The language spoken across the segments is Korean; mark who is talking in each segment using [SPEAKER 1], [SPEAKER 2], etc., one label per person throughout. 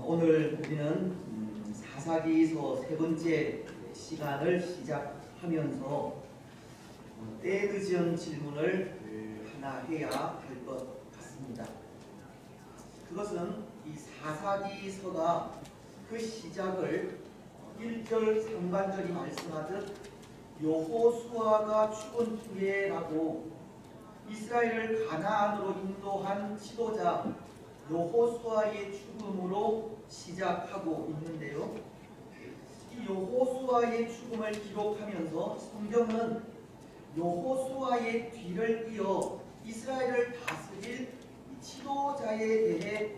[SPEAKER 1] 오늘 우리는 사사기서 세 번째 시간을 시작하면서 때늦은 질문을 하나 해야 할 것 같습니다. 그것은 이 사사기서가 그 시작을 1절 상반절이 말씀하듯 여호수아가 죽은 후에라고 이스라엘을 가나안으로 인도한 지도자 여호수아의 죽음으로 시작하고 있는데요. 이 여호수아의 죽음을 기록하면서 성경은 여호수아의 뒤를 이어 이스라엘을 다스릴 지도자에 대해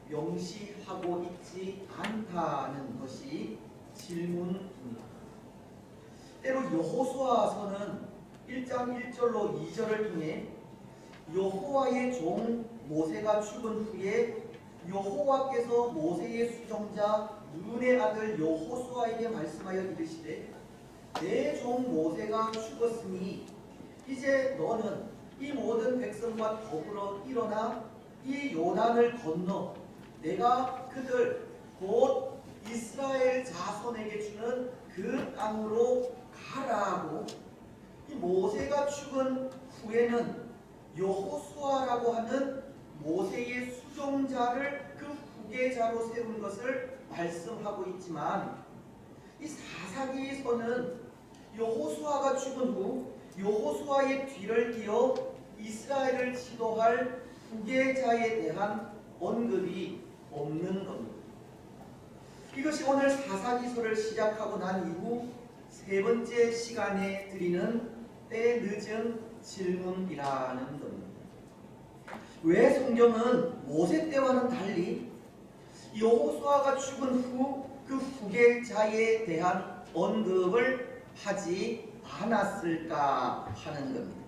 [SPEAKER 1] 명시하고 있지 않다는 것이 질문입니다. 때로 여호수아서는 1장 1절로 2절을 통해 여호와의 종 모세가 죽은 후에 여호와께서 모세의 수종자 눈의 아들 여호수아에게 말씀하여 이르시되 내 종 모세가 죽었으니 이제 너는 이 모든 백성과 더불어 일어나 이 요단을 건너 내가 그들 곧 이스라엘 자손에게 주는 그 땅으로 가라고. 이 모세가 죽은 후에는 여호수아라고 하는 모세의 수종자를 그 후계자로 세운 것을 말씀하고 있지만 이 사사기서는 여호수아가 죽은 후 여호수아의 뒤를 이어 이스라엘을 지도할 후계자에 대한 언급이 없는 겁니다. 이것이 오늘 사사기서를 시작하고 난 이후 세 번째 시간에 드리는 때늦은 질문이라는 겁니다. 왜 성경은 모세 때와는 달리 여호수아가 죽은 후 그 후계자에 대한 언급을 하지 않았을까 하는 겁니다.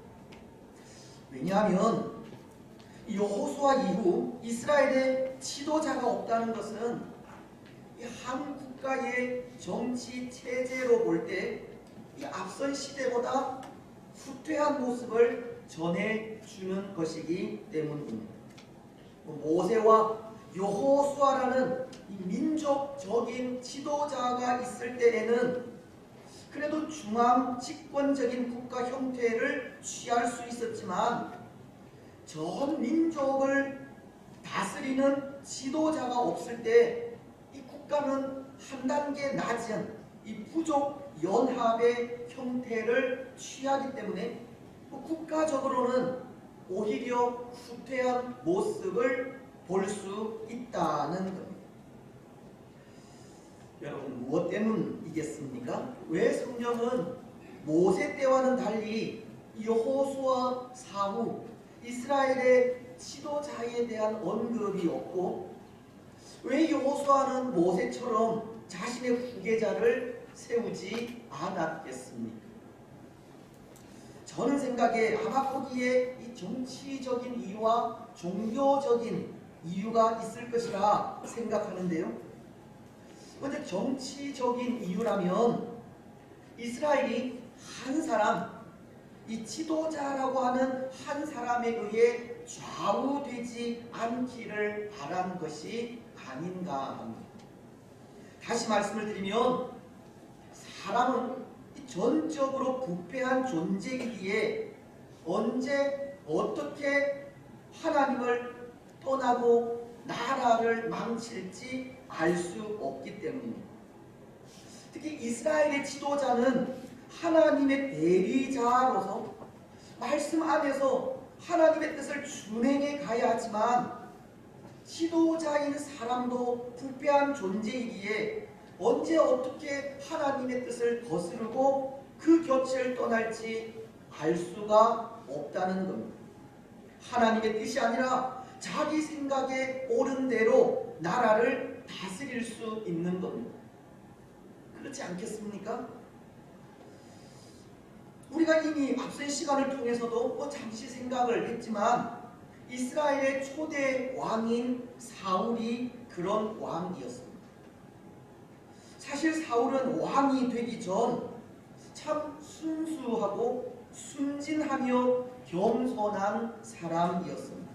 [SPEAKER 1] 왜냐하면 여호수아 이후 이스라엘의 지도자가 없다는 것은 한 국가의 정치 체제로 볼 때 이 앞선 시대보다 후퇴한 모습을 전해주는 것이기 때문입니다. 모세와 여호수아라는 이 민족적인 지도자가 있을 때에는 그래도 중앙 집권적인 국가 형태를 취할 수 있었지만 전 민족을 다스리는 지도자가 없을 때 이 국가는 한 단계 낮은 이 부족 연합의 형태를 취하기 때문에 국가적으로는 오히려 후퇴한 모습을 볼 수 있다는 겁니다. 여러분, 무엇 때문이겠습니까? 왜 성경은 모세 때와는 달리 여호수아 사후 이스라엘의 지도자에 대한 언급이 없고 왜 여호수아는 모세처럼 자신의 후계자를 세우지 않았겠습니까? 저는 생각에 아마 거기에 이 정치적인 이유와 종교적인 이유가 있을 것이라 생각하는데요. 먼저 정치적인 이유라면 이스라엘이 한 사람, 이 지도자라고 하는 한 사람에 의해 좌우되지 않기를 바란 것이 아닌가 합니다. 다시 말씀을 드리면 사람은 전적으로 부패한 존재이기에 언제 어떻게 하나님을 떠나고 나라를 망칠지 알 수 없기 때문입니다. 특히 이스라엘의 지도자는 하나님의 대리자로서 말씀 안에서 하나님의 뜻을 준행해 가야 하지만 지도자인 사람도 부패한 존재이기에 언제 어떻게 하나님의 뜻을 거스르고 그 곁을 떠날지 알 수가 없다는 겁니다. 하나님의 뜻이 아니라 자기 생각에 옳은 대로 나라를 다스릴 수 있는 겁니다. 그렇지 않겠습니까? 우리가 이미 앞선 시간을 통해서도 잠시 생각을 했지만 이스라엘의 초대 왕인 사울이 그런 왕이었습니다. 사실 사울은 왕이 되기 전 참 순수하고 순진하며 겸손한 사람이었습니다.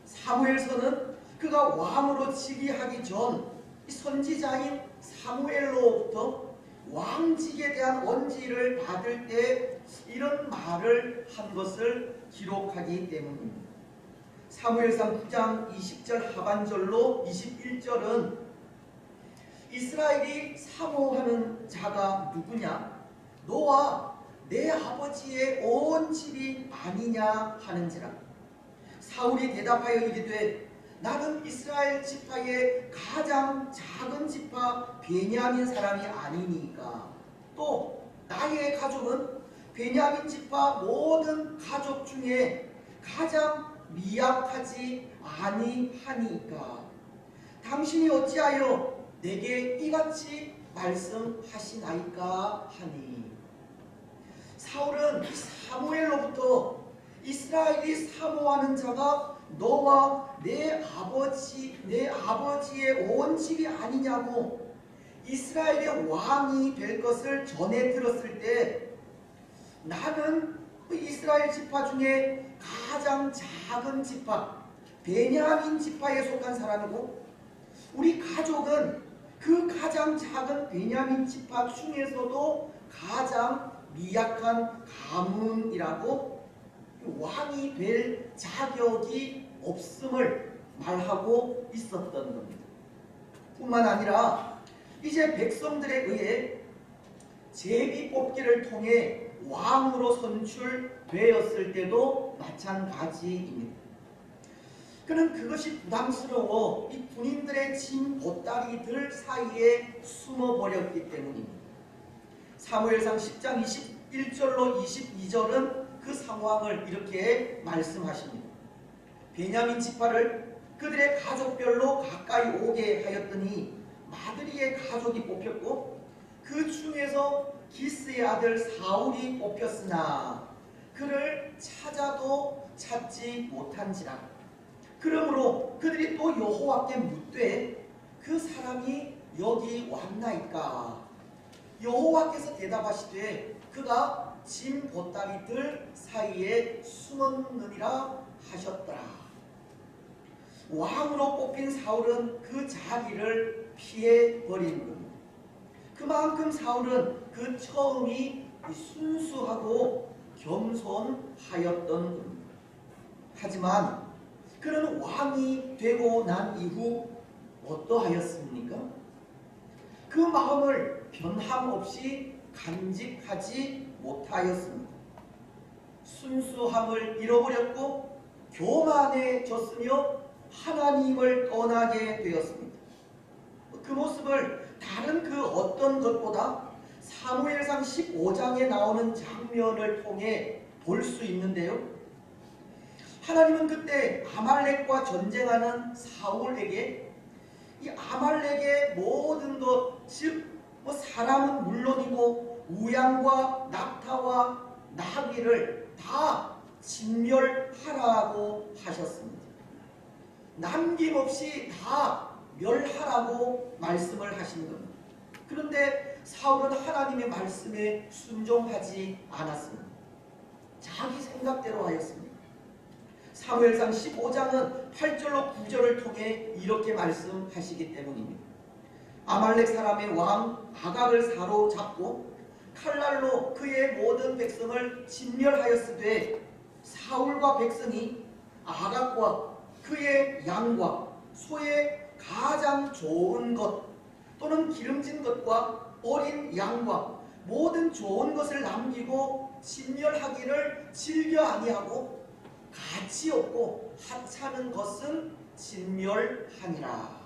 [SPEAKER 1] 사무엘서는 그가 왕으로 즉위하기 전 선지자인 사무엘로부터 왕직에 대한 언지를 받을 때 이런 말을 한 것을 기록하기 때문입니다. 사무엘상 9장 20절 하반절로 21절은 이스라엘이 사모하는 자가 누구냐? 너와 내 아버지의 온 집이 아니냐 하는지라. 사울이 대답하여 이르되 나는 이스라엘 지파의 가장 작은 지파 베냐민 사람이 아니니까. 또 나의 가족은 베냐민 지파 모든 가족 중에 가장 미약하지 아니하니까. 당신이 어찌하여 내게 이같이 말씀하시나이까 하니. 사울은 사무엘로부터 이스라엘이 사모하는 자가 너와 내 아버지의 온 집이 아니냐고 이스라엘의 왕이 될 것을 전해 들었을 때 나는 이스라엘 지파 중에 가장 작은 지파 베냐민 지파에 속한 사람이고 우리 가족은 그 가장 작은 베냐민 지파 중에서도 가장 미약한 가문이라고 왕이 될 자격이 없음을 말하고 있었던 겁니다. 뿐만 아니라 이제 백성들에 의해 제비 뽑기를 통해 왕으로 선출되었을 때도 마찬가지입니다. 그는 그것이 부담스러워 이 군인들의 짐 보따리들 사이에 숨어버렸기 때문입니다. 사무엘상 10장 21절로 22절은 그 상황을 이렇게 말씀하십니다. 베냐민 지파를 그들의 가족별로 가까이 오게 하였더니 마드리의 가족이 뽑혔고 그 중에서 기스의 아들 사울이 뽑혔으나 그를 찾아도 찾지 못한지라. 그러므로 그들이 또 여호와께 묻되 그 사람이 여기 왔나이까. 여호와께서 대답하시되 그가 짐 보따리들 사이에 숨었느니라 하셨더라. 왕으로 뽑힌 사울은 그 자리를 피해 버린 겁니다. 그만큼 사울은 그 처음이 순수하고 겸손하였던 겁니다. 하지만 그는 왕이 되고 난 이후 어떠하였습니까? 그 마음을 변함없이 간직하지 못하였습니다. 순수함을 잃어버렸고 교만해졌으며 하나님을 떠나게 되었습니다. 그 모습을 다른 그 어떤 것보다 사무엘상 15장에 나오는 장면을 통해 볼 수 있는데요. 하나님은 그때 아말렉과 전쟁하는 사울에게 이 아말렉의 모든 것, 즉 사람은 물론이고 우양과 낙타와 나귀를 다 진멸하라고 하셨습니다. 남김없이 다 멸하라고 말씀을 하신 겁니다. 그런데 사울은 하나님의 말씀에 순종하지 않았습니다. 자기 생각대로 하였습니다. 사무엘상 15장은 8절로 9절을 통해 이렇게 말씀하시기 때문입니다. 아말렉 사람의 왕 아각을 사로잡고 칼날로 그의 모든 백성을 진멸하였으되 사울과 백성이 아각과 그의 양과 소의 가장 좋은 것 또는 기름진 것과 어린 양과 모든 좋은 것을 남기고 진멸하기를 즐겨 아니하고 가치 없고 하찮은 것은 진멸하니라.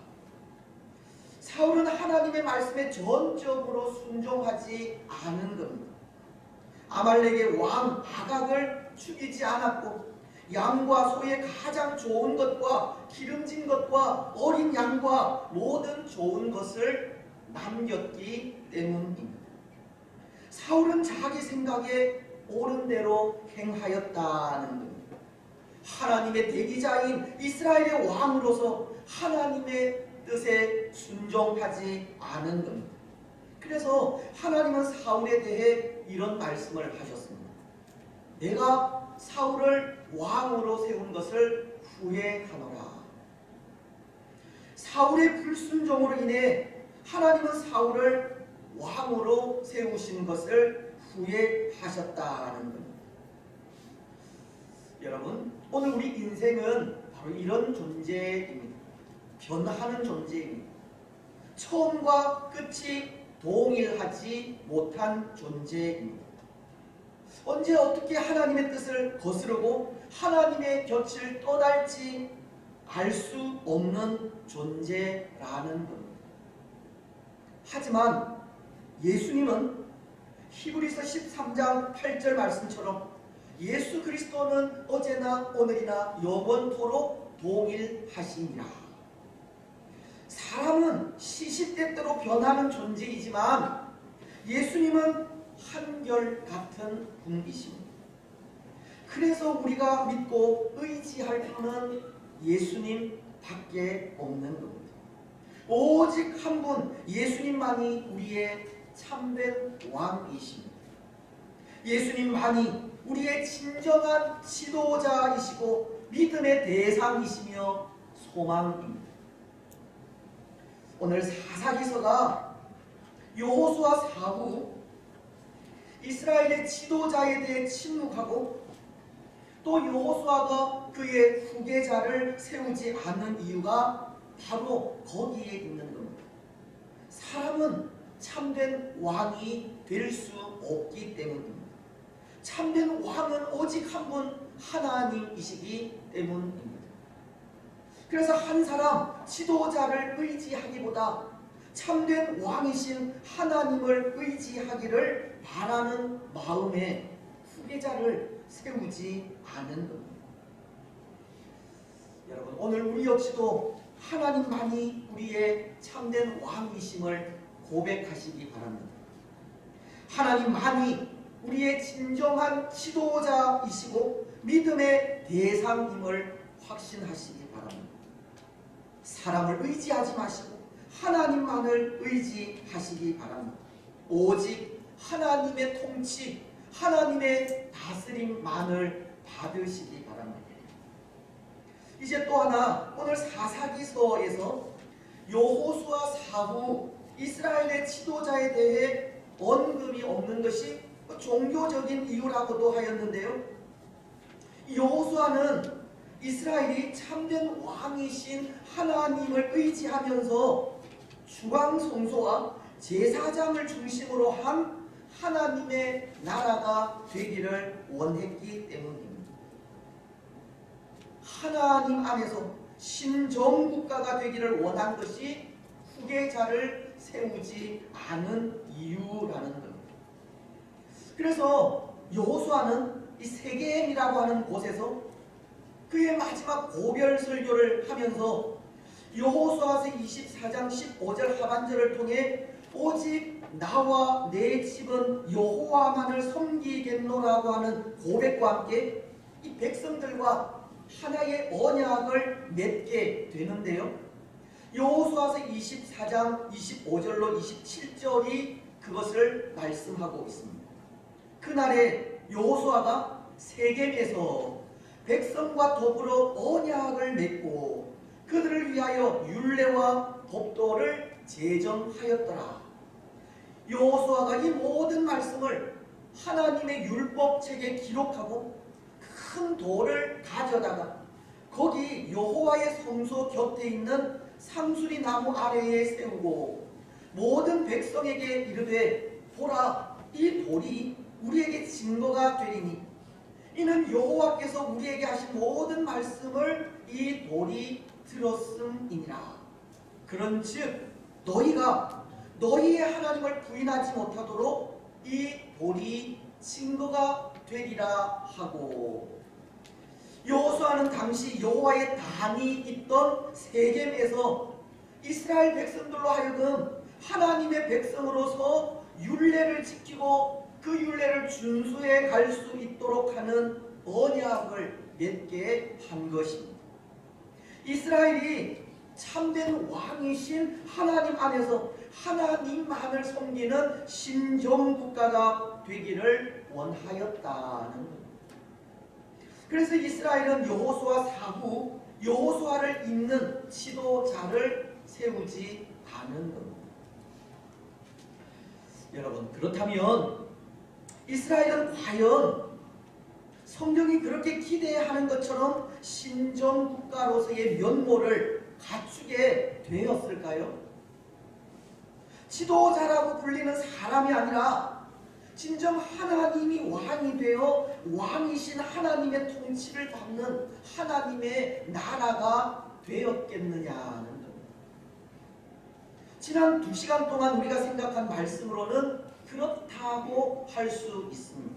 [SPEAKER 1] 사울은 하나님의 말씀에 전적으로 순종하지 않은 겁니다. 아말렉의 왕 아각을 죽이지 않았고 양과 소의 가장 좋은 것과 기름진 것과 어린 양과 모든 좋은 것을 남겼기 때문입니다. 사울은 자기 생각에 옳은 대로 행하였다는 겁니다. 하나님의 대기자인 이스라엘의 왕으로서 하나님의 뜻에 순종하지 않은 겁니다. 그래서 하나님은 사울에 대해 이런 말씀을 하셨습니다. 내가 사울을 왕으로 세운 것을 후회하노라. 사울의 불순종으로 인해 하나님은 사울을 왕으로 세우신 것을 후회하셨다는 겁니다. 여러분, 오늘 우리 인생은 바로 이런 존재입니다. 변하는 존재입니다. 처음과 끝이 동일하지 못한 존재입니다. 언제 어떻게 하나님의 뜻을 거스르고 하나님의 곁을 떠날지 알 수 없는 존재라는 겁니다. 하지만 예수님은 히브리서 13장 8절 말씀처럼 예수 그리스도는 어제나 오늘이나 영원토록 동일하시니라. 사람은 시시때때로 변하는 존재이지만 예수님은 한결같은 분이십니다. 그래서 우리가 믿고 의지할 분은 예수님밖에 없는 겁니다. 오직 한 분 예수님만이 우리의 참된 왕이십니다. 예수님만이 우리의 진정한 지도자이시고 믿음의 대상이시며 소망입니다. 오늘 사사기서가 여호수아 사후 이스라엘의 지도자에 대해 침묵하고 또 여호수아가 그의 후계자를 세우지 않는 이유가 바로 거기에 있는 겁니다. 사람은 참된 왕이 될 수 없기 때문입니다. 참된 왕은 오직 한 분 하나님이시기 때문입니다. 그래서 한 사람 지도자를 의지하기보다 참된 왕이신 하나님을 의지하기를 바라는 마음에 후계자를 세우지 않은 겁니다. 여러분, 오늘 우리 역시도 하나님만이 우리의 참된 왕이심을 고백하시기 바랍니다. 하나님만이 우리의 진정한 지도자이시고 믿음의 대상임을 확신하시기 바랍니다. 사람을 의지하지 마시고 하나님만을 의지하시기 바랍니다. 오직 하나님의 통치, 하나님의 다스림만을 받으시기 바랍니다. 이제 또 하나, 오늘 사사기서에서 여호수아 사후 이스라엘의 지도자에 대해 언급이 없는 것이 종교적인 이유라고도 하였는데요. 여호수아는 이스라엘이 참된 왕이신 하나님을 의지하면서 주광성소와 제사장을 중심으로 한 하나님의 나라가 되기를 원했기 때문입니다. 하나님 안에서 신정국가가 되기를 원한 것이 후계자를 세우지 않은 이유라는 겁니다. 그래서 여호수아는 이 세겜이라고 하는 곳에서 그의 마지막 고별 설교를 하면서 여호수아서 24장 15절 하반절을 통해 오직 나와 내 집은 여호와만을 섬기겠노라고 하는 고백과 함께 이 백성들과 하나의 언약을 맺게 되는데요. 여호수아서 24장 25절로 27절이 그것을 말씀하고 있습니다. 그날에 여호수아가 세겜에서 백성과 더불어 언약을 맺고 그들을 위하여 율례와 법도를 제정하였더라. 여호수아가 이 모든 말씀을 하나님의 율법책에 기록하고 큰 돌을 가져다가 거기 여호와의 성소 곁에 있는 상수리 나무 아래에 세우고 모든 백성에게 이르되 보라, 이 돌이 우리에게 증거가 되리니 이는 여호와께서 우리에게 하신 모든 말씀을 이 돌이 들었음이니라. 그런즉 너희가 너희의 하나님을 부인하지 못하도록 이 돌이 증거가 되리라 하고, 여호수아는 당시 여호와의 단이 있던 세겜에서 이스라엘 백성들로 하여금 하나님의 백성으로서 율례를 지키고 그 율례를 준수해 갈 수 있도록 하는 언약을 맺게 한 것입니다. 이스라엘이 참된 왕이신 하나님 안에서 하나님만을 섬기는 신정국가가 되기를 원하였다는 겁니다. 그래서 이스라엘은 여호수아 사후 여호수아를 잇는 지도자를 세우지 않은 겁니다. 여러분, 그렇다면 이스라엘은 과연 성경이 그렇게 기대하는 것처럼 신정국가로서의 면모를 갖추게 되었을까요? 지도자라고 불리는 사람이 아니라 진정 하나님이 왕이 되어 왕이신 하나님의 통치를 받는 하나님의 나라가 되었겠느냐는 겁니다. 지난 2시간 동안 우리가 생각한 말씀으로는 그렇다고 할 수 있습니다.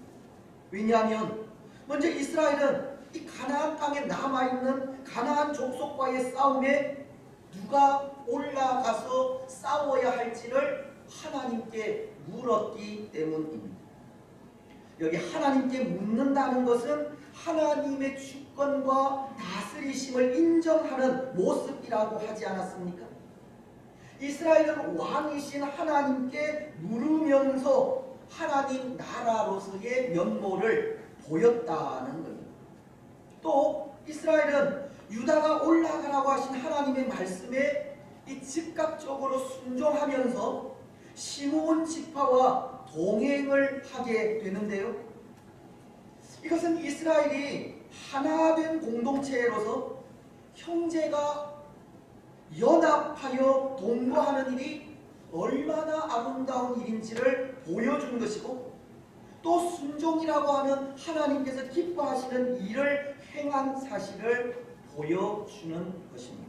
[SPEAKER 1] 왜냐하면 먼저 이스라엘은 이 가나안 땅에 남아있는 가나안 족속과의 싸움에 누가 올라가서 싸워야 할지를 하나님께 물었기 때문입니다. 여기 하나님께 묻는다는 것은 하나님의 주권과 다스리심을 인정하는 모습이라고 하지 않았습니까? 이스라엘은 왕이신 하나님께 물으면서 하나님 나라로서의 면모를 보였다는 겁니다. 또 이스라엘은 유다가 올라가라고 하신 하나님의 말씀에 이 즉각적으로 순종하면서 시므온 지파와 동행을 하게 되는데요. 이것은 이스라엘이 하나된 공동체로서 형제가 연합하여 동거하는 일이 얼마나 아름다운 일인지를 보여준 것이고, 또 순종이라고 하는 하나님께서 기뻐하시는 일을 행한 사실을 보여주는 것입니다.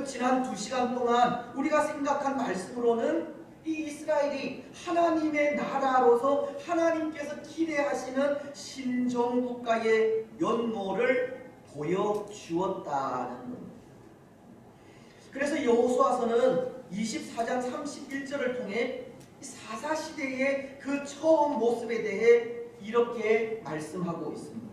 [SPEAKER 1] 지난 2시간 동안 우리가 생각한 말씀으로는 이 이스라엘이 하나님의 나라로서 하나님께서 기대하시는 신정국가의 면모를 보여주었다는 겁니다. 그래서 여호수아서는 24장 31절을 통해 사사시대의 그 처음 모습에 대해 이렇게 말씀하고 있습니다.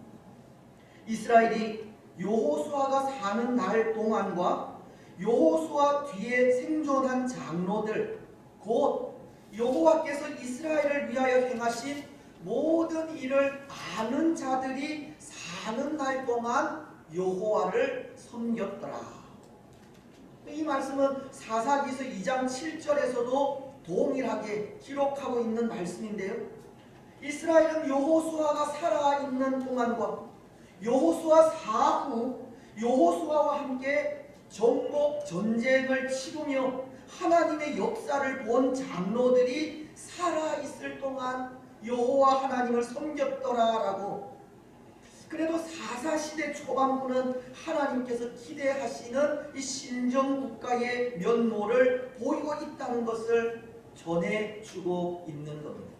[SPEAKER 1] 이스라엘이 여호수아가 사는 날 동안과 여호수아 뒤에 생존한 장로들, 곧 여호와께서 이스라엘을 위하여 행하신 모든 일을 아는 자들이 사는 날 동안 여호와를 섬겼더라. 이 말씀은 사사기서 2장 7절에서도 동일하게 기록하고 있는 말씀인데요. 이스라엘은 여호수아가 살아있는 동안과 여호수아 사후 여호수아와 함께 정복 전쟁을 치르며 하나님의 역사를 본 장로들이 살아있을 동안 여호와 하나님을 섬겼더라라고. 그래도 사사시대 초반부는 하나님께서 기대하시는 이 신정국가의 면모를 보이고 있다는 것을 전해주고 있는 겁니다.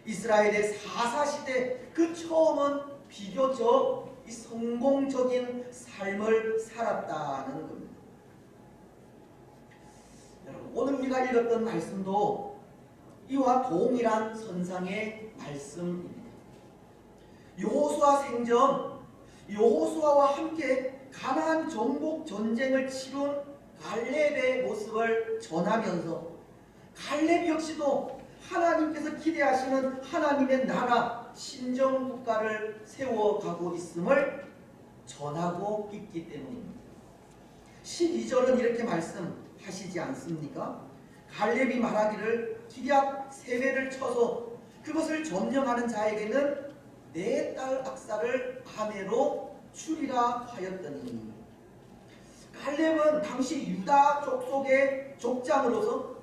[SPEAKER 1] 이스라엘의 사사시대 그 처음은 비교적 이 성공적인 삶을 살았다는 겁니다. 여러분, 오늘 우리가 읽었던 말씀도 이와 동일한 선상의 말씀입니다. 여호수아 생전 여호수아와 함께 가나안 정복 전쟁을 치룬 갈렙의 모습을 전하면서 갈렙 역시도 하나님께서 기대하시는 하나님의 나라 신정국가를 세워가고 있음을 전하고 있기 때문입니다. 12절은 이렇게 말씀하시지 않습니까? 갈렙이 말하기를 기럇 세배를 쳐서 그것을 점령하는 자에게는 내 딸 악사를 아내로 주리라 하였더니. 갈렙은 당시 유다 족속의 족장으로서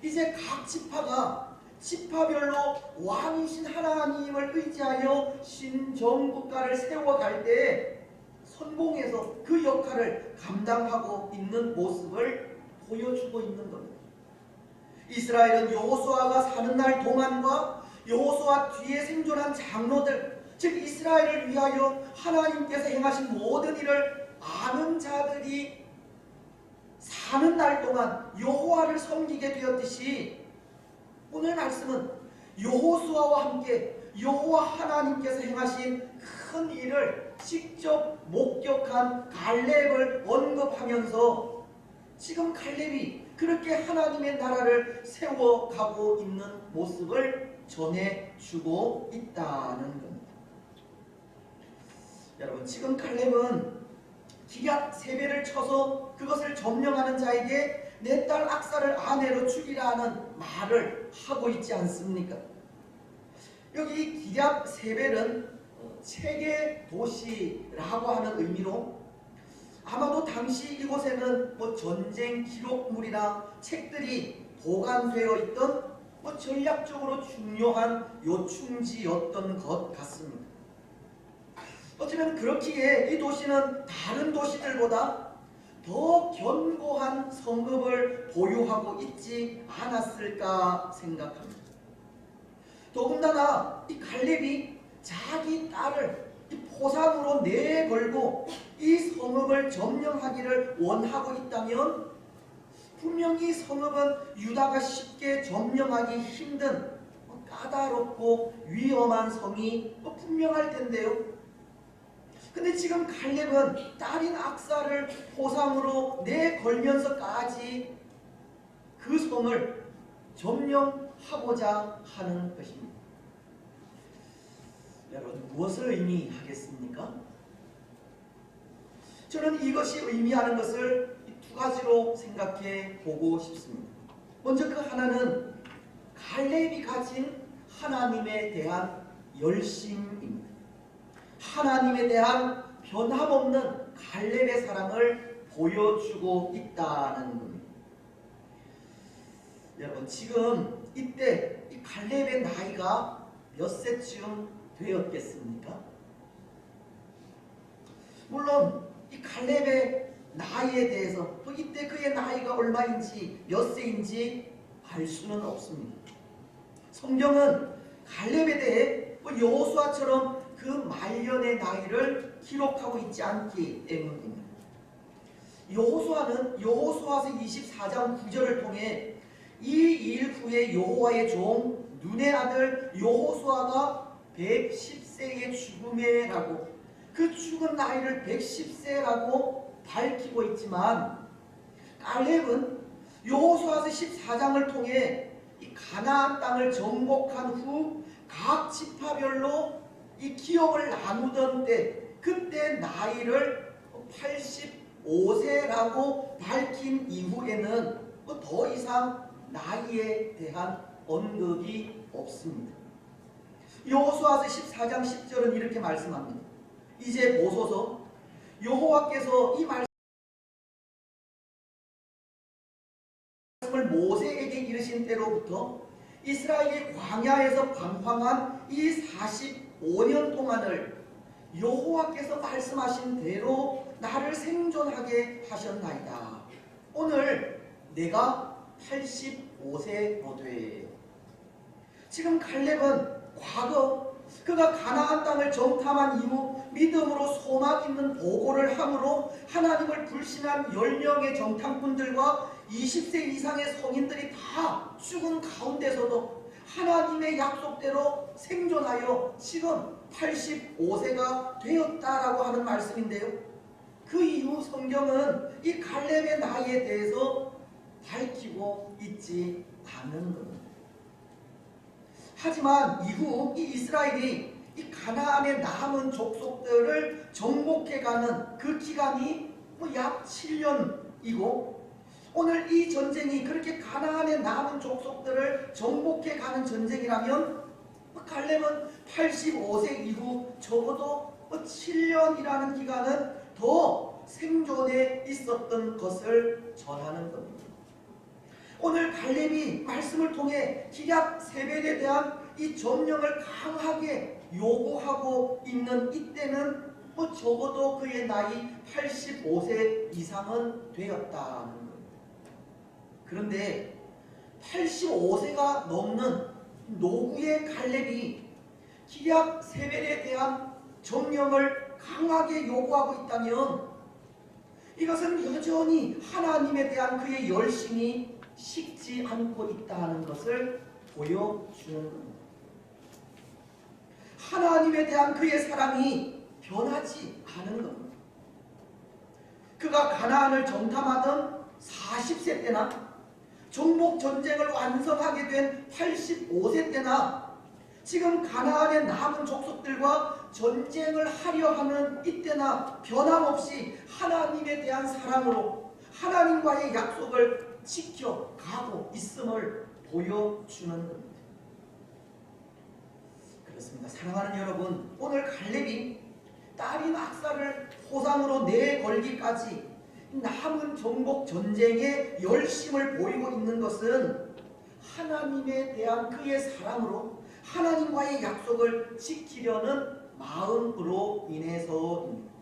[SPEAKER 1] 이제 각 지파가 지파별로 왕이신 하나님을 의지하여 신정국가를 세워갈 때 선봉에서 그 역할을 감당하고 있는 모습을 보여주고 있는 겁니다. 이스라엘은 여호수아가 사는 날 동안과 여호수아 뒤에 생존한 장로들, 즉 이스라엘을 위하여 하나님께서 행하신 모든 일을 아는 자들이 사는 날 동안 여호와를 섬기게 되었듯이, 오늘 말씀은 여호수아와 함께 여호와 하나님께서 행하신 큰 일을 직접 목격한 갈렙을 언급하면서 지금 갈렙이 그렇게 하나님의 나라를 세워가고 있는 모습을 전해주고 있다는 겁니다. 여러분, 지금 갈렙은 기럇 세배를 쳐서 그것을 점령하는 자에게 내 딸 악사를 아내로 주리라는 말을 하고 있지 않습니까? 여기 기럇 세벨은 체계 도시라고 하는 의미로 아마도 당시 이곳에는 전쟁 기록물이나 책들이 보관되어 있던 전략적으로 중요한 요충지였던 것 같습니다. 어쩌면 그렇기에 이 도시는 다른 도시들보다 더 견고한 성읍을 보유하고 있지 않았을까 생각합니다. 더군다나 이 갈렙이 자기 딸을 이 포상으로 내걸고 이 성읍을 점령하기를 원하고 있다면 분명히 성읍은 유다가 쉽게 점령하기 힘든 까다롭고 위험한 성이 분명할 텐데요. 근데 지금 갈렙은 딸인 악사를 포상으로 내걸면서까지 그 성을 점령하고자 하는 것입니다. 여러분, 무엇을 의미하겠습니까? 저는 이것이 의미하는 것을 두 가지로 생각해 보고 싶습니다. 먼저 그 하나는 갈렙이 가진 하나님에 대한 열심입니다. 하나님에 대한 변함없는 갈렙의 사랑을 보여주고 있다는 겁니다. 여러분, 지금 이때 이 갈렙의 나이가 몇 세쯤 되었겠습니까? 물론 이 갈렙의 나이에 대해서 또 이때 그의 나이가 얼마인지 몇 세인지 알 수는 없습니다. 성경은 갈렙에 대해 여호수아처럼 그 말년의 나이를 기록하고 있지 않기 때문입니다. 여호수아는 여호수아서 24장 9절을 통해 이 일 후에 여호와의 종 눈의 아들 여호수아가 110세의 죽음에라고 그 죽은 나이를 110세라고 밝히고 있지만 갈렙은 여호수아서 14장을 통해 이 가나안 땅을 정복한 후 각 지파별로 이 기업을 나누던 때 그때 나이를 85세라고 밝힌 이후에는 더 이상 나이에 대한 언급이 없습니다. 여호수아서 14장 10절은 이렇게 말씀합니다. 이제 보소서 여호와께서 이 말씀을 모세에게 이르신 때로부터 이스라엘이 광야에서 방황한 이 45년 동안을 여호와께서 말씀하신 대로 나를 생존하게 하셨나이다. 오늘 내가 85세로 돼. 지금 갈렙은 과거 그가 가나안 땅을 정탐한 이후 믿음으로 소망 있는 보고를 함으로 하나님을 불신한 10명의 정탐꾼들과 20세 이상의 성인들이 다 죽은 가운데서도 하나님의 약속대로 생존하여 지금 85세가 되었다라고 하는 말씀인데요. 그 이후 성경은 이 갈렙의 나이에 대해서 밝히고 있지 않는 겁니다. 하지만 이후 이 이스라엘이 이 가나안의 남은 족속들을 정복해가는 그 기간이 약 7년이고 오늘 이 전쟁이 그렇게 가나안의 남은 족속들을 정복해가는 전쟁이라면 갈렙은 85세 이후 적어도 7년이라는 기간은 더 생존해 있었던 것을 전하는 겁니다. 오늘 갈렙이 말씀을 통해 기럇 세벨에 대한 이 점령을 강하게 요구하고 있는 이때는 적어도 그의 나이 85세 이상은 되었다는 겁니다. 그런데 85세가 넘는 노구의 갈렙이 기럇 세벨에 대한 점령을 강하게 요구하고 있다면 이것은 여전히 하나님에 대한 그의 열심이 식지 않고 있다는 것을 보여주는 겁니다. 하나님에 대한 그의 사랑이 변하지 않은 겁니다. 그가 가나안을 정탐하던 40세 때나 정복 전쟁을 완성하게 된 85세 때나 지금 가나안의 남은 족속들과 전쟁을 하려 하는 이때나 변함없이 하나님에 대한 사랑으로 하나님과의 약속을 지켜가고 있음을 보여주는 겁니다. 그렇습니다. 사랑하는 여러분, 오늘 갈렙이 딸인 악사를 포상으로 내걸기까지 남은 정복 전쟁에 열심을 보이고 있는 것은 하나님에 대한 그의 사랑으로 하나님과의 약속을 지키려는 마음으로 인해서입니다.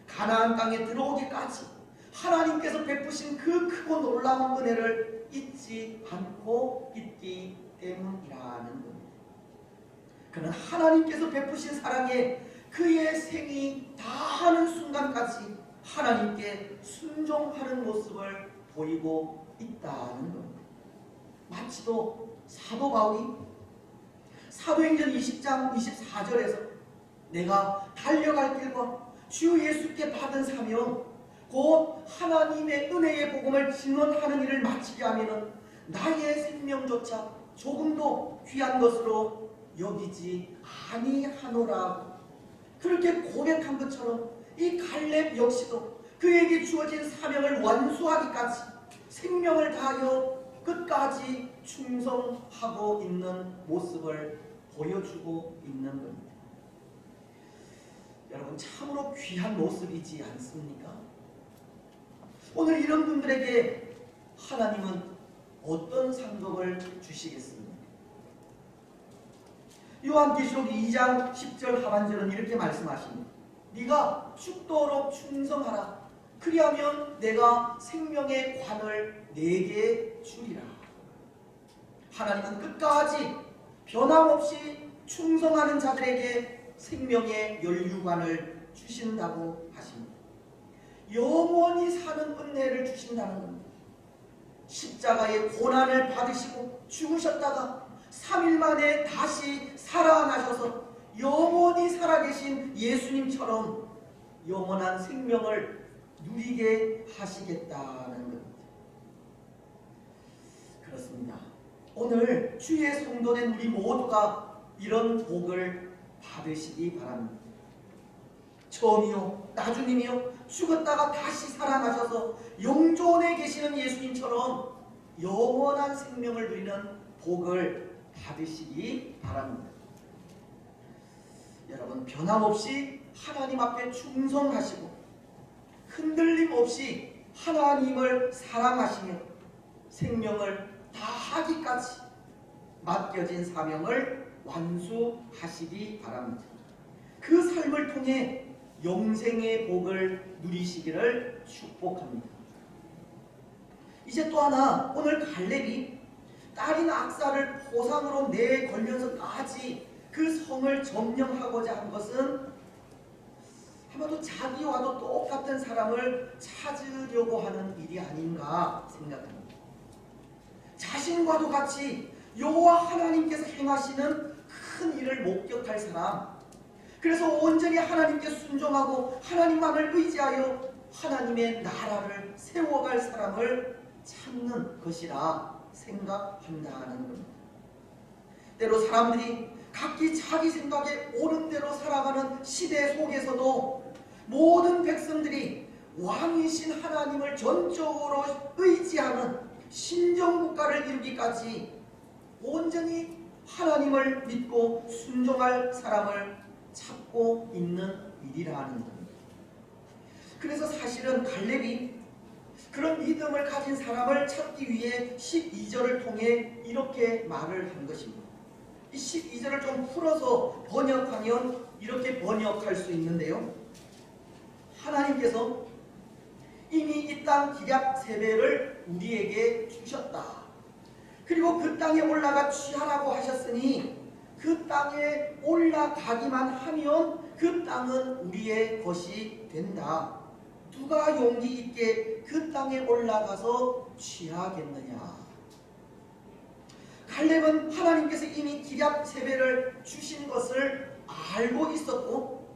[SPEAKER 1] 가나안 땅에 들어오기까지 하나님께서 베푸신 그 크고 놀라운 은혜를 잊지 않고 있기 때문이라는 겁니다. 그는 하나님께서 베푸신 사랑에 그의 생이 다하는 순간까지 하나님께 순종하는 모습을 보이고 있다는 겁니다. 마치도 사도 바울이 사도행전 20장 24절에서 내가 달려갈 길과 주 예수께 받은 사명 곧 하나님의 은혜의 복음을 증언하는 일을 마치게 하면 나의 생명조차 조금도 귀한 것으로 여기지 아니하노라. 그렇게 고백한 것처럼 이 갈렙 역시도 그에게 주어진 사명을 완수하기까지 생명을 다하여 끝까지 충성하고 있는 모습을 보여주고 있는 겁니다. 여러분, 참으로 귀한 모습이지 않습니까? 오늘 이런 분들에게 하나님은 어떤 상급을 주시겠습니까? 요한계시록 2장 10절 하반절은 이렇게 말씀하십니다. 네가 죽도록 충성하라. 그리하면 내가 생명의 관을 네게 주리라. 하나님은 끝까지 변함없이 충성하는 자들에게 생명의 연류관을 주신다고 하십니다. 영원히 사는 은혜를 주신다는 겁니다. 십자가의 고난을 받으시고 죽으셨다가 3일 만에 다시 살아나셔서 영원히 살아계신 예수님처럼 영원한 생명을 누리게 하시겠다는 겁니다. 그렇습니다. 오늘 주의 성도된 우리 모두가 이런 복을 받으시기 바랍니다. 처음이요 나중이요 죽었다가 다시 살아나셔서 영존에 계시는 예수님처럼 영원한 생명을 누리는 복을 받으시기 바랍니다. 여러분, 변함없이 하나님 앞에 충성하시고 흔들림 없이 하나님을 사랑하시며 생명을 다하기까지 맡겨진 사명을 완수하시기 바랍니다. 그 삶을 통해 영생의 복을 누리시기를 축복합니다. 이제 또 하나, 오늘 갈렙이 딸인 악사를 포상으로 내걸면서까지 그 성을 점령하고자 한 것은 아마도 자기와도 똑같은 사람을 찾으려고 하는 일이 아닌가 생각합니다. 자신과도 같이 여호와 하나님께서 행하시는 큰 일을 목격할 사람, 그래서 온전히 하나님께 순종하고 하나님만을 의지하여 하나님의 나라를 세워갈 사람을 찾는 것이라 생각한다는 겁니다. 때로 사람들이 각기 자기 생각에 옳은 대로 살아가는 시대 속에서도 모든 백성들이 왕이신 하나님을 전적으로 의지하는 신정국가를 이루기까지 온전히 하나님을 믿고 순종할 사람을 찾고 있는 일이라는 겁니다. 그래서 사실은 갈렙이 그런 믿음을 가진 사람을 찾기 위해 12절을 통해 이렇게 말을 한 것입니다. 이 12절을 좀 풀어서 번역하면 이렇게 번역할 수 있는데요. 하나님께서 이미 이 땅 기럇 세배를 우리에게 주셨다. 그리고 그 땅에 올라가 취하라고 하셨으니 그 땅에 올라가기만 하면 그 땅은 우리의 것이 된다. 누가 용기 있게 그 땅에 올라가서 취하겠느냐. 갈렙은 하나님께서 이미 기럇 세배를 주신 것을 알고 있었고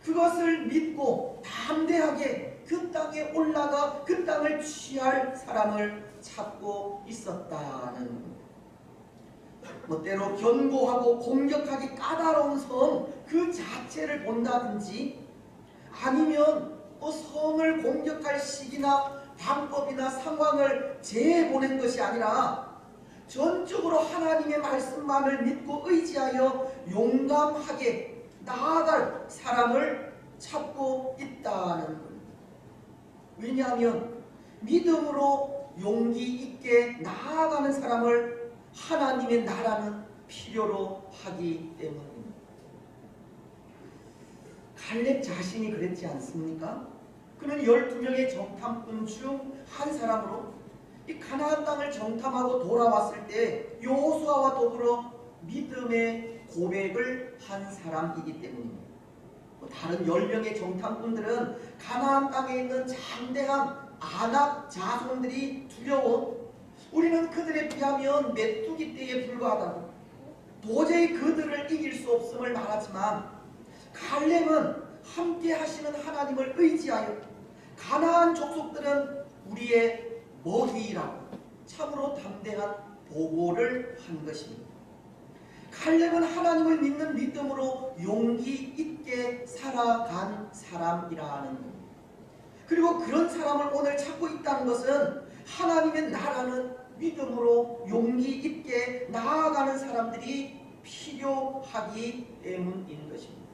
[SPEAKER 1] 그것을 믿고 담대하게 그 땅에 올라가 그 땅을 취할 사람을 찾고 있었다는 겁니다. 때로 견고하고 공격하기 까다로운 성 그 자체를 본다든지, 아니면 성을 공격할 시기나 방법이나 상황을 재보낸 것이 아니라 전적으로 하나님의 말씀만을 믿고 의지하여 용감하게 나아갈 사람을 찾고 있다는 겁니다. 왜냐하면 믿음으로 용기 있게 나아가는 사람을 하나님의 나라는 필요로 하기 때문입니다. 갈렙 자신이 그랬지 않습니까? 그는 12명의 정탐꾼 중 한 사람으로 이 가나안 땅을 정탐하고 돌아왔을 때 여호수아와 더불어 믿음의 고백을 한 사람이기 때문입니다. 다른 10명의 정탐꾼들은 가나안 땅에 있는 장대한 아낙 자손들이 두려워 우리는 그들에 비하면 메뚜기 떼에 불과하다고 도저히 그들을 이길 수 없음을 말하지만, 갈렙은 함께 하시는 하나님을 의지하여 가나안 족속들은 우리의 먹이라고 참으로 담대한 보고를 한 것입니다. 갈렙은 하나님을 믿는 믿음으로 용기 있게 살아간 사람이라는 겁니다. 그리고 그런 사람을 오늘 찾고 있다는 것은 하나님의 나라는 믿음으로 용기 있게 나아가는 사람들이 필요하기 때문인 것입니다.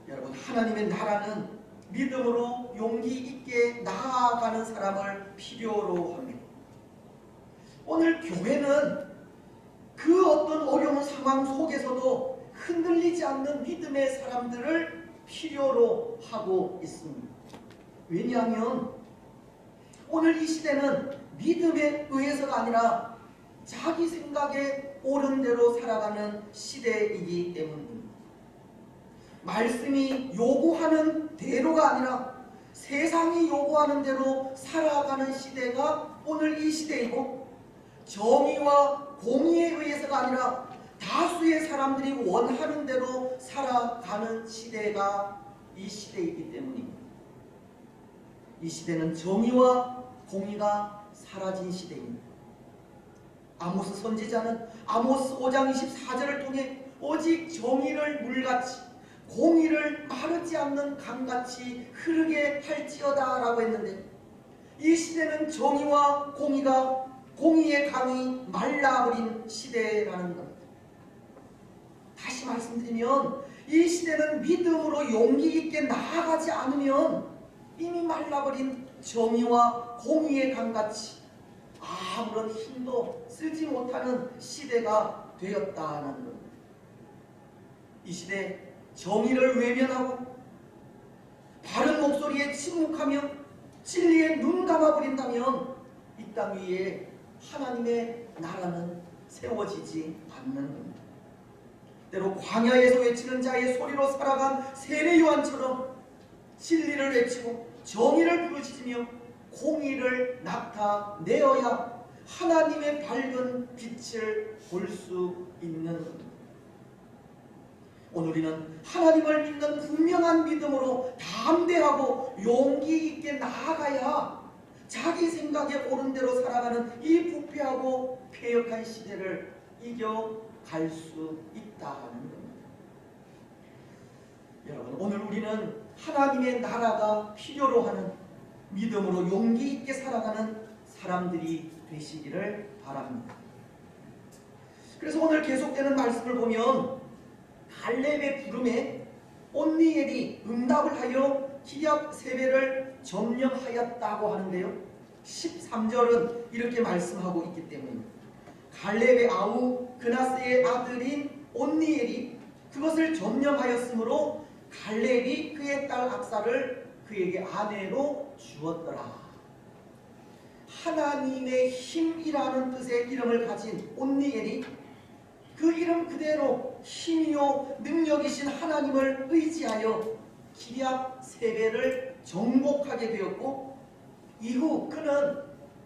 [SPEAKER 1] 여러분, 하나님의 나라는 믿음으로 용기 있게 나아가는 사람을 필요로 합니다. 오늘 교회는 그 어떤 어려운 상황 속에서도 흔들리지 않는 믿음의 사람들을 필요로 하고 있습니다. 왜냐하면 오늘 이 시대는 믿음에 의해서가 아니라 자기 생각에 옳은 대로 살아가는 시대이기 때문입니다. 말씀이 요구하는 대로가 아니라 세상이 요구하는 대로 살아가는 시대가 오늘 이 시대이고, 정의와 공의에 의해서가 아니라 다수의 사람들이 원하는 대로 살아가는 시대가 이 시대이기 때문입니다. 이 시대는 정의와 공의가 사라진 시대입니다. 아모스 선지자는 아모스 5장 24절을 통해 오직 정의를 물같이 공의를 마르지 않는 강같이 흐르게 할지어다 라고 했는데, 이 시대는 정의와 공의가 공의의 강이 말라버린 시대라는 겁니다. 다시 말씀드리면 이 시대는 믿음으로 용기 있게 나아가지 않으면 이미 말라버린 정의와 공의의 강같이 아무런 힘도 쓰지 못하는 시대가 되었다는 겁니다. 이 시대 정의를 외면하고 바른 목소리에 침묵하며 진리에 눈 감아버린다면 이 땅 위에 하나님의 나라는 세워지지 않는 겁니다. 때로 광야에서 외치는 자의 소리로 살아간 세례 요한처럼 진리를 외치고 정의를 부르짖으며 공의를 나타내어야 하나님의 밝은 빛을 볼 수 있는 겁니다. 오늘 우리는 하나님을 믿는 분명한 믿음으로 담대하고 용기 있게 나아가야 자기 생각에 옳은 대로 살아가는 이 부패하고 폐역한 시대를 이겨갈 수 있다는 겁니다. 여러분, 오늘 우리는 하나님의 나라가 필요로 하는 믿음으로 용기 있게 살아가는 사람들이 되시기를 바랍니다. 그래서 오늘 계속되는 말씀을 보면 갈렙의 부름에 온니엘이 응답을 하여 기압 세배를 점령하였다고 하는데요, 13절은 이렇게 말씀하고 있기 때문입니다. 갈렙의 아우 그나스의 아들인 온니엘이 그것을 점령하였으므로 갈렙이 그의 딸 악사를 그에게 아내로 주었더라. 하나님의 힘이라는 뜻의 이름을 가진 온니엘이 그 이름 그대로 힘이요 능력이신 하나님을 의지하여 기압 세배를 정복하게 되었고, 이후 그는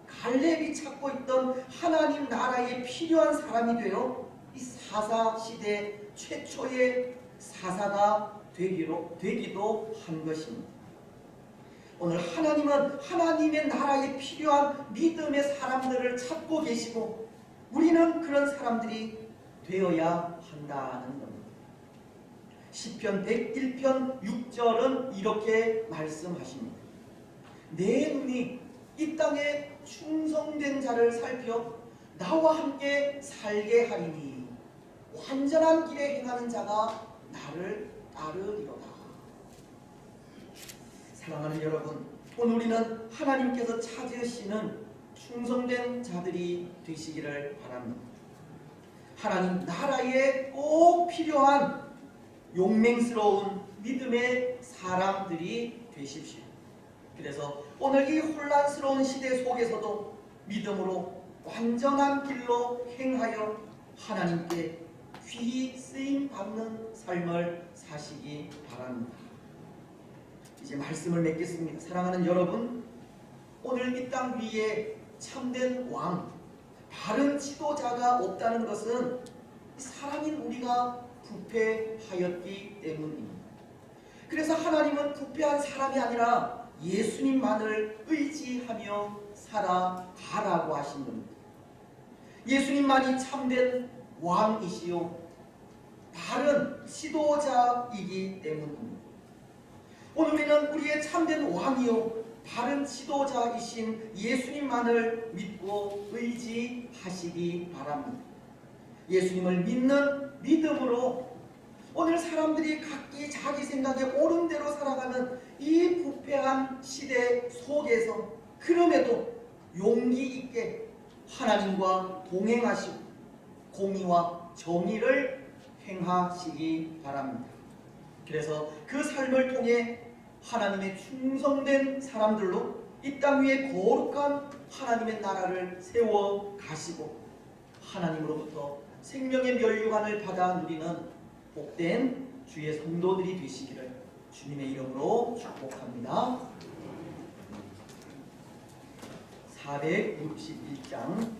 [SPEAKER 1] 갈렙이 찾고 있던 하나님 나라에 필요한 사람이 되어 이 사사 시대 최초의 사사가 되기도 한 것입니다. 오늘 하나님은 하나님의 나라에 필요한 믿음의 사람들을 찾고 계시고, 우리는 그런 사람들이 되어야 한다는 겁니다. 시편 101편 6절은 이렇게 말씀하십니다. 내 눈이 이 땅에 충성된 자를 살펴 나와 함께 살게 하리니 완전한 길에 행하는 자가 나를 따르리로다. 사랑하는 여러분, 오늘 우리는 하나님께서 찾으시는 충성된 자들이 되시기를 바랍니다. 하나님 나라에 꼭 필요한 용맹스러운 믿음의 사람들이 되십시오. 그래서 오늘 이 혼란스러운 시대 속에서도 믿음으로 완전한 길로 행하여 하나님께 귀히 쓰임 받는 삶을 사시기 바랍니다. 이제 말씀을 맺겠습니다. 사랑하는 여러분, 오늘 이 땅 위에 참된 왕, 바른 지도자가 없다는 것은 사람인 우리가 부패하였기 때문입니다. 그래서 하나님은 부패한 사람이 아니라 예수님만을 의지하며 살아가라고 하신 겁니다. 예수님만이 참된 왕이시요 바른 지도자이기 때문입니다. 오늘 우리는 우리의 참된 왕이요 바른 지도자이신 예수님만을 믿고 의지하시기 바랍니다. 예수님을 믿는 믿음으로 오늘 사람들이 각기 자기 생각에 옳은 대로 살아가는 이 부패한 시대 속에서 그럼에도 용기 있게 하나님과 동행하시고 공의와 정의를 행하시기 바랍니다. 그래서 그 삶을 통해 하나님의 충성된 사람들로 이 땅 위에 거룩한 하나님의 나라를 세워 가시고 하나님으로부터 생명의 면류관을 받아 누리는 복된 주의 성도들이 되시기를 주님의 이름으로 축복합니다. 461장